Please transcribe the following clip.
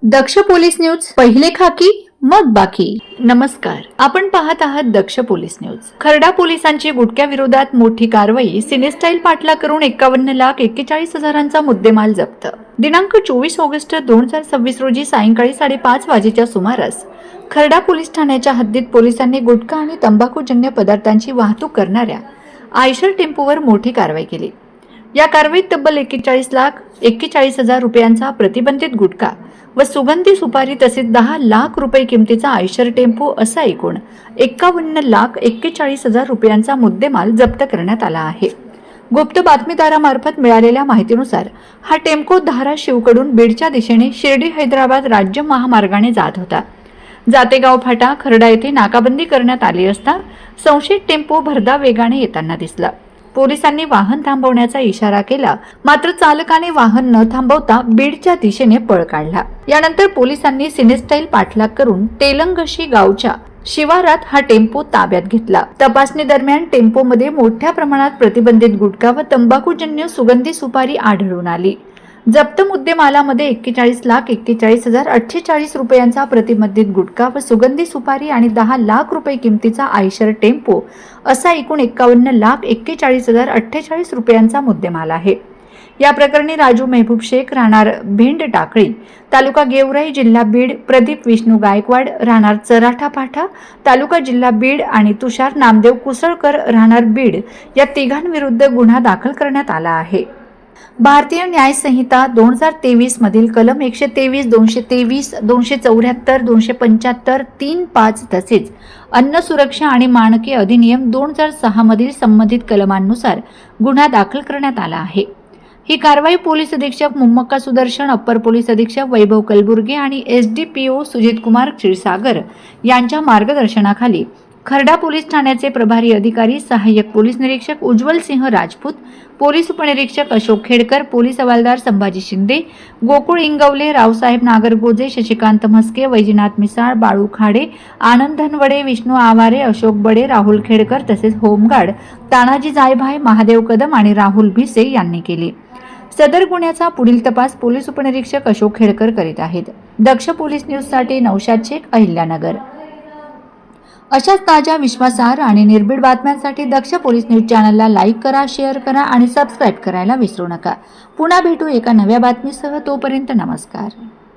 दक्ष police news, पहिले खाकी मग बाकी. नमस्कार, आपण पाहत आहात दक्ष पोलीस न्यूज. खर्डा पोलिसांची गुटख्या विरोधात मोठी कारवाई. सिनेस्टाईल पाठला करून 51,41,000चा मुद्देमाल जप्त. दिनांक 24 ऑगस्ट 2026 रोजी सायंकाळी 5:30 वाजेच्या सुमारास खर्डा पोलीस ठाण्याच्या हद्दीत पोलिसांनी गुटखा आणि तंबाखूजन्य पदार्थांची वाहतूक करणाऱ्या आयशर टेम्पोवर मोठी कारवाई केली. या कारवाईत तब्बल 41,41,000 रुपयांचा प्रतिबंधित गुटखा व सुगंधी सुपारी तसेच 10 लाख रुपये किमतीचा आयशर टेम्पो असा एकूण 51,41,000 रुपयांचा मुद्देमाल जप्त करण्यात आला आहे. गुप्त बातमीदारामार्फत मिळालेल्या माहितीनुसार हा टेम्पो धाराशिवकडून बीडच्या दिशेने शिर्डी हैदराबाद राज्य महामार्गाने जात होता. जातेगाव फाटा खर्डा येथे नाकाबंदी करण्यात आली असता संशयित टेम्पो भरधाव वेगाने येताना दिसला. पोलिसांनी वाहन थांबवण्याचा इशारा केला, मात्र चालकाने वाहन न थांबवता बीडच्या दिशेने पळ काढला. यानंतर पोलिसांनी सिनेस्टाईल पाठलाग करून तेलंगशी गावच्या शिवारात हा टेम्पो ताब्यात घेतला. तपासणी दरम्यान टेम्पोमध्ये मोठ्या प्रमाणात प्रतिबंधित गुटखा व तंबाखूजन्य सुगंधी सुपारी आढळून आली. जप्त मुद्देमालामध्ये 41,41,048 रुपयांचा प्रतिबंधित गुटखा व सुगंधी सुपारी आणि 10 लाख रुपये किमतीचा आयशर टेम्पो असा एकूण 51,41,048 रुपयांचा मुद्देमाल आहे. या प्रकरणी राजू मेहबूब शेख राहणार भिंड टाकळी तालुका गेवराई जिल्हा बीड, प्रदीप विष्णू गायकवाड राहणार चराठा पाठा तालुका जिल्हा बीड आणि तुषार नामदेव कुसळकर राहणार बीड या तिघांविरुद्ध गुन्हा दाखल करण्यात आला आहे. भारतीय न्याय संहिता 2023 मधील कलम 123, 223, 274, 275, 3.5 तसेच अन्न सुरक्षा आणि मानके अधिनियम 2006 मधील संबंधित कलमांनुसार गुन्हा दाखल करण्यात आला आहे. ही कारवाई पोलीस अधीक्षक मुम्मक्का सुदर्शन, अप्पर पोलीस अधीक्षक वैभव कलबुर्गे आणि एसडीपीओ सुजित कुमार क्षीरसागर यांच्या मार्गदर्शनाखाली खर्डा पोलीस ठाण्याचे प्रभारी अधिकारी सहाय्यक पोलीस निरीक्षक उज्ज्वल सिंह राजपूत, पोलीस उपनिरीक्षक अशोक खेडकर, पोलीस हवालदार संभाजी शिंदे, गोकुळ इंगवले, रावसाहेब नागरगोजे, शशिकांत म्हस्के, वैजनाथ मिसाळ, बाळू खाडे, आनंद धनवडे, विष्णू आवारे, अशोक बडे, राहुल खेडकर तसेच होमगार्ड तानाजी जायभाई, महादेव कदम आणि राहुल भिसे यांनी केले. सदर गुन्ह्याचा पुढील तपास पोलीस उपनिरीक्षक अशोक खेडकर करीत आहेत. दक्ष पोलीस न्यूजसाठी नौशाद शेख, अहिल्यानगर. अशाच ताज्या, विश्वासार्ह आणि निर्भीड बातम्यांसाठी दक्ष पोलीस न्यूज चॅनलला लाईक करा, शेअर करा आणि सबस्क्राईब करायला विसरू नका. पुन्हा भेटू एका नव्या बातमीसह. तोपर्यंत नमस्कार.